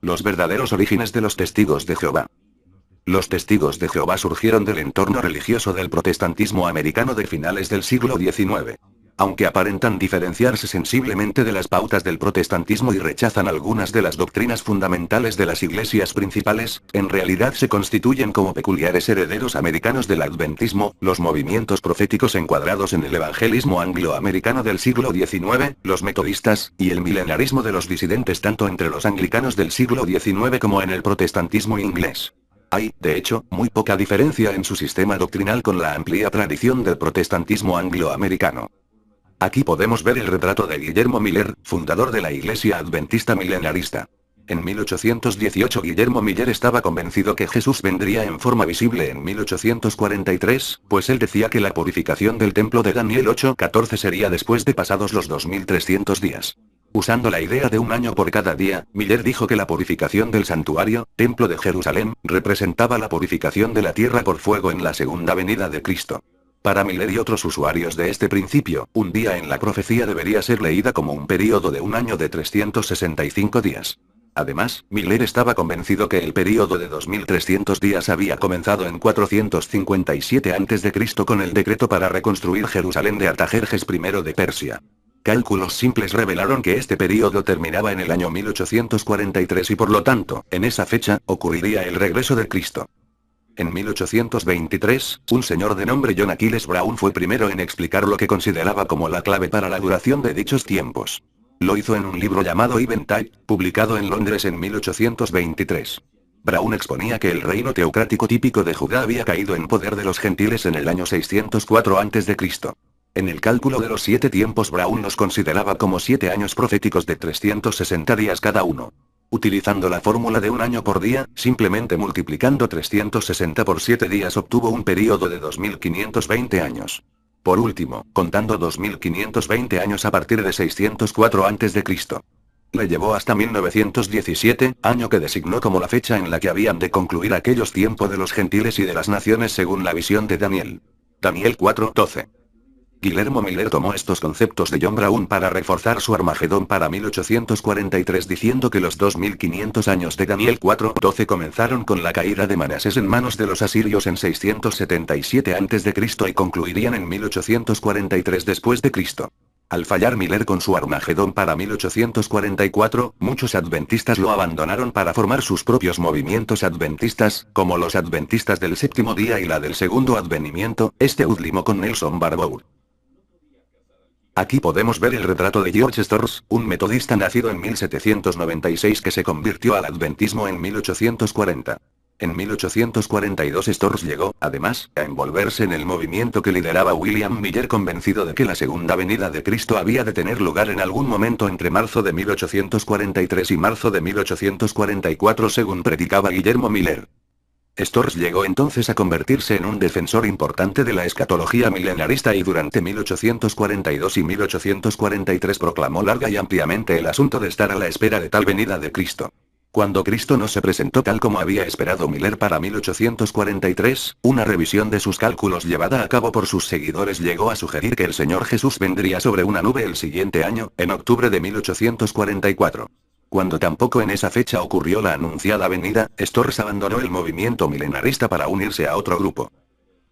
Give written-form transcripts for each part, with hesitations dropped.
Los verdaderos orígenes de los testigos de Jehová. Los testigos de Jehová surgieron del entorno religioso del protestantismo americano de finales del siglo XIX. Aunque aparentan diferenciarse sensiblemente de las pautas del protestantismo y rechazan algunas de las doctrinas fundamentales de las iglesias principales, en realidad se constituyen como peculiares herederos americanos del adventismo, los movimientos proféticos encuadrados en el evangelismo angloamericano del siglo XIX, los metodistas, y el milenarismo de los disidentes tanto entre los anglicanos del siglo XIX como en el protestantismo inglés. Hay, de hecho, muy poca diferencia en su sistema doctrinal con la amplia tradición del protestantismo angloamericano. Aquí podemos ver el retrato de Guillermo Miller, fundador de la Iglesia Adventista Milenarista. En 1818 Guillermo Miller estaba convencido que Jesús vendría en forma visible en 1843, pues él decía que la purificación del templo de Daniel 8:14 sería después de pasados los 2300 días. Usando la idea de un año por cada día, Miller dijo que la purificación del santuario, templo de Jerusalén, representaba la purificación de la tierra por fuego en la segunda venida de Cristo. Para Miller y otros usuarios de este principio, un día en la profecía debería ser leída como un período de un año de 365 días. Además, Miller estaba convencido que el período de 2300 días había comenzado en 457 a.C. con el decreto para reconstruir Jerusalén de Artajerjes I de Persia. Cálculos simples revelaron que este período terminaba en el año 1843 y por lo tanto, en esa fecha, ocurriría el regreso de Cristo. En 1823, un señor de nombre John Achilles Brown fue primero en explicar lo que consideraba como la clave para la duración de dichos tiempos. Lo hizo en un libro llamado Eventide, publicado en Londres en 1823. Brown exponía que el reino teocrático típico de Judá había caído en poder de los gentiles en el año 604 a.C. En el cálculo de los 7 tiempos Brown los consideraba como 7 años proféticos de 360 días cada uno. Utilizando la fórmula de un año por día, simplemente multiplicando 360 por 7 días obtuvo un período de 2520 años. Por último, contando 2520 años a partir de 604 a.C. Le llevó hasta 1917, año que designó como la fecha en la que habían de concluir aquellos tiempos de los gentiles y de las naciones según la visión de Daniel. Daniel 4:12. Guillermo Miller tomó estos conceptos de John Brown para reforzar su Armagedón para 1843 diciendo que los 2500 años de Daniel 4:12 comenzaron con la caída de Manasés en manos de los asirios en 677 a.C. y concluirían en 1843 después de Cristo. Al fallar Miller con su Armagedón para 1844, muchos adventistas lo abandonaron para formar sus propios movimientos adventistas, como los adventistas del séptimo día y la del segundo advenimiento, este último con Nelson Barbour. Aquí podemos ver el retrato de George Storrs, un metodista nacido en 1796 que se convirtió al adventismo en 1840. En 1842 Storrs llegó, además, a envolverse en el movimiento que lideraba William Miller convencido de que la segunda venida de Cristo había de tener lugar en algún momento entre marzo de 1843 y marzo de 1844 según predicaba Guillermo Miller. Storrs llegó entonces a convertirse en un defensor importante de la escatología milenarista y durante 1842 y 1843 proclamó larga y ampliamente el asunto de estar a la espera de tal venida de Cristo. Cuando Cristo no se presentó tal como había esperado Miller para 1843, una revisión de sus cálculos llevada a cabo por sus seguidores llegó a sugerir que el Señor Jesús vendría sobre una nube el siguiente año, en octubre de 1844. Cuando tampoco en esa fecha ocurrió la anunciada venida, Storrs abandonó el movimiento milenarista para unirse a otro grupo.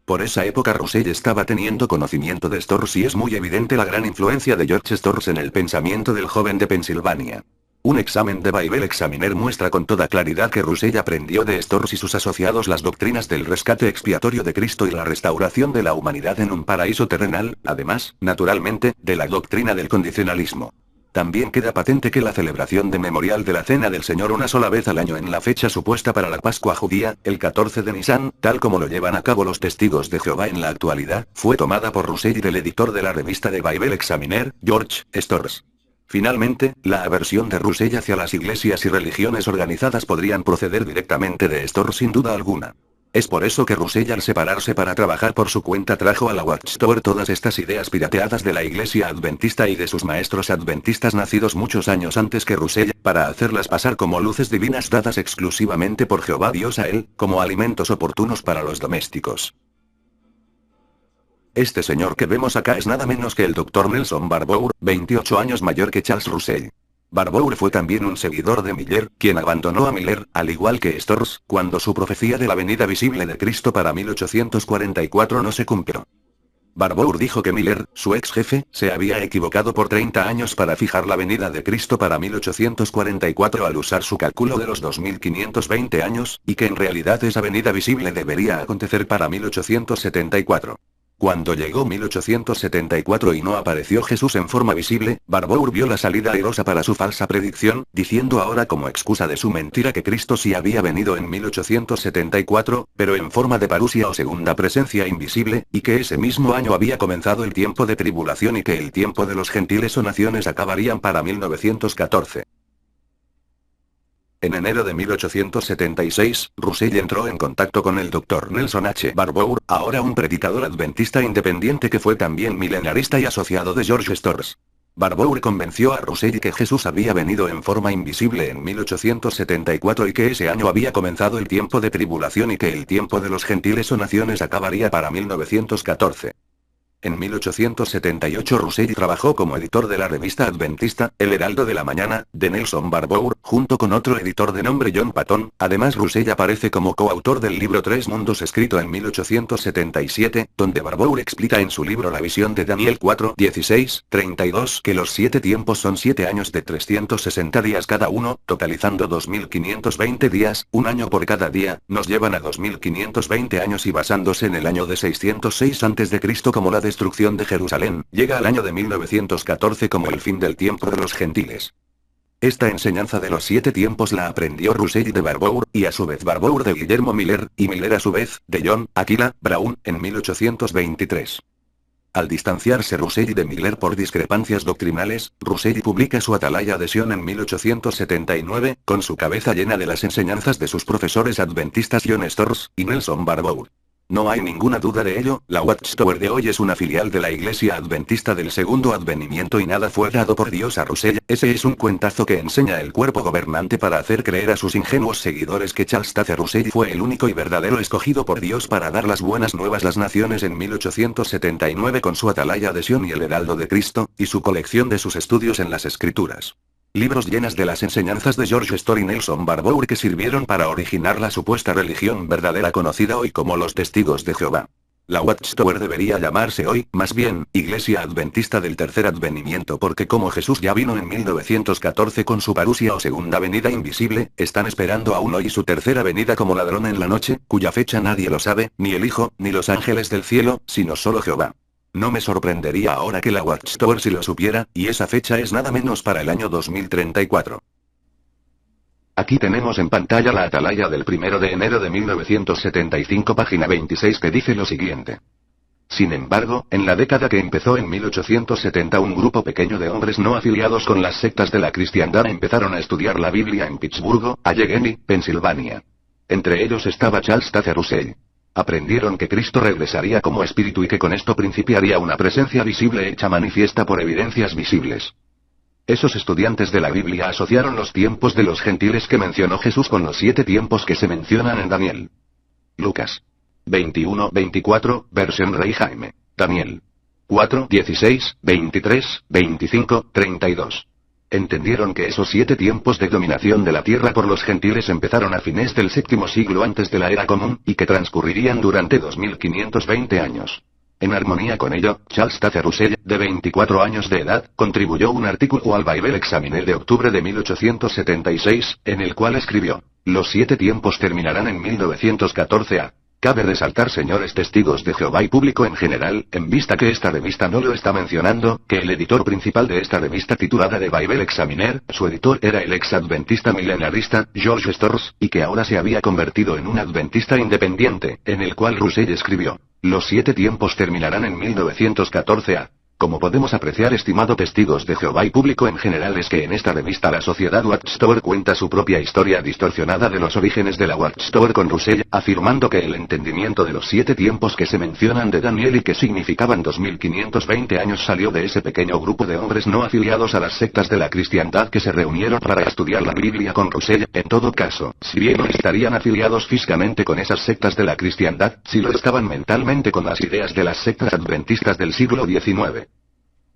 Por esa época Russell estaba teniendo conocimiento de Storrs y es muy evidente la gran influencia de George Storrs en el pensamiento del joven de Pensilvania. Un examen de Bible Examiner muestra con toda claridad que Russell aprendió de Storrs y sus asociados las doctrinas del rescate expiatorio de Cristo y la restauración de la humanidad en un paraíso terrenal, además, naturalmente, de la doctrina del condicionalismo. También queda patente que la celebración de memorial de la Cena del Señor una sola vez al año en la fecha supuesta para la Pascua judía, el 14 de Nisan, tal como lo llevan a cabo los testigos de Jehová en la actualidad, fue tomada por Russell y del editor de la revista de Bible Examiner, George Storrs. Finalmente, la aversión de Russell hacia las iglesias y religiones organizadas podrían proceder directamente de Storrs sin duda alguna. Es por eso que Russell al separarse para trabajar por su cuenta trajo a la Watchtower todas estas ideas pirateadas de la iglesia adventista y de sus maestros adventistas nacidos muchos años antes que Russell, para hacerlas pasar como luces divinas dadas exclusivamente por Jehová Dios a él, como alimentos oportunos para los domésticos. Este señor que vemos acá es nada menos que el Dr. Nelson Barbour, 28 años mayor que Charles Russell. Barbour fue también un seguidor de Miller, quien abandonó a Miller, al igual que Storrs, cuando su profecía de la venida visible de Cristo para 1844 no se cumplió. Barbour dijo que Miller, su ex jefe, se había equivocado por 30 años para fijar la venida de Cristo para 1844 al usar su cálculo de los 2520 años, y que en realidad esa venida visible debería acontecer para 1874. Cuando llegó 1874 y no apareció Jesús en forma visible, Barbour vio la salida airosa para su falsa predicción, diciendo ahora como excusa de su mentira que Cristo sí había venido en 1874, pero en forma de parusia o segunda presencia invisible, y que ese mismo año había comenzado el tiempo de tribulación y que el tiempo de los gentiles o naciones acabarían para 1914. En enero de 1876, Russell entró en contacto con el Dr. Nelson H. Barbour, ahora un predicador adventista independiente que fue también milenarista y asociado de George Storrs. Barbour convenció a Russell que Jesús había venido en forma invisible en 1874 y que ese año había comenzado el tiempo de tribulación y que el tiempo de los gentiles o naciones acabaría para 1914. En 1878 Russell trabajó como editor de la revista adventista, El Heraldo de la Mañana, de Nelson Barbour, junto con otro editor de nombre John Patton. Además Russell aparece como coautor del libro Tres Mundos escrito en 1877, donde Barbour explica en su libro La visión de Daniel 4, 16, 32 que los 7 tiempos son 7 años de 360 días cada uno, totalizando 2520 días, un año por cada día, nos llevan a 2520 años y basándose en el año de 606 a.C. como la destrucción de Jerusalén, llega al año de 1914 como el fin del tiempo de los gentiles. Esta enseñanza de los 7 tiempos la aprendió Russell de Barbour, y a su vez Barbour de Guillermo Miller, y Miller a su vez, de John Aquila Brown, en 1823. Al distanciarse Russell de Miller por discrepancias doctrinales, Russell publica su Atalaya de Sion en 1879, con su cabeza llena de las enseñanzas de sus profesores adventistas John Storrs y Nelson Barbour. No hay ninguna duda de ello, la Watchtower de hoy es una filial de la Iglesia Adventista del Segundo Advenimiento y nada fue dado por Dios a Russell. Ese es un cuentazo que enseña el cuerpo gobernante para hacer creer a sus ingenuos seguidores que Charles Taze Russell fue el único y verdadero escogido por Dios para dar las buenas nuevas a las naciones en 1879 con su Atalaya de Sion y el Heraldo de Cristo, y su colección de sus estudios en las Escrituras. Libros llenas de las enseñanzas de George Storrs y Nelson Barbour que sirvieron para originar la supuesta religión verdadera conocida hoy como los Testigos de Jehová. La Watchtower debería llamarse hoy, más bien, Iglesia Adventista del Tercer Advenimiento porque como Jesús ya vino en 1914 con su parusia o segunda venida invisible, están esperando aún hoy su tercera venida como ladrón en la noche, cuya fecha nadie lo sabe, ni el Hijo, ni los ángeles del cielo, sino solo Jehová. No me sorprendería ahora que la Watchtower si lo supiera, y esa fecha es nada menos para el año 2034. Aquí tenemos en pantalla la Atalaya del 1 de enero de 1975 página 26 que dice lo siguiente. Sin embargo, en la década que empezó en 1870 un grupo pequeño de hombres no afiliados con las sectas de la cristiandad empezaron a estudiar la Biblia en Pittsburgh, Allegheny, Pensilvania. Entre ellos estaba Charles Taze Russell. Aprendieron que Cristo regresaría como espíritu y que con esto principiaría una presencia visible hecha manifiesta por evidencias visibles. Esos estudiantes de la Biblia asociaron los tiempos de los gentiles que mencionó Jesús con los 7 tiempos que se mencionan en Daniel. Lucas 21-24, versión Rey Jaime. Daniel 4-16, 23, 25, 32. Entendieron que esos 7 tiempos de dominación de la tierra por los gentiles empezaron a fines del séptimo siglo antes de la era común, y que transcurrirían durante 2520 años. En armonía con ello, Charles Taze Russell, de 24 años de edad, contribuyó un artículo al Bible Examiner de octubre de 1876, en el cual escribió: los 7 tiempos terminarán en 1914 a. Cabe resaltar, señores testigos de Jehová y público en general, en vista que esta revista no lo está mencionando, que el editor principal de esta revista titulada The Bible Examiner, su editor era el ex adventista milenarista, George Storrs, y que ahora se había convertido en un adventista independiente, en el cual Russell escribió: los 7 tiempos terminarán en 1914 a. Como podemos apreciar, estimado testigos de Jehová y público en general, es que en esta revista la sociedad Watchtower cuenta su propia historia distorsionada de los orígenes de la Watchtower con Russell, afirmando que el entendimiento de los 7 tiempos que se mencionan de Daniel y que significaban 2520 años salió de ese pequeño grupo de hombres no afiliados a las sectas de la cristiandad que se reunieron para estudiar la Biblia con Russell. En todo caso, si bien no estarían afiliados físicamente con esas sectas de la cristiandad, sí lo estaban mentalmente con las ideas de las sectas adventistas del siglo XIX.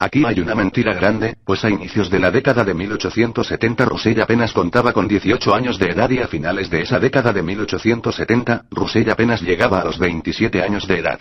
Aquí hay una mentira grande, pues a inicios de la década de 1870 Russell apenas contaba con 18 años de edad y a finales de esa década de 1870, Russell apenas llegaba a los 27 años de edad.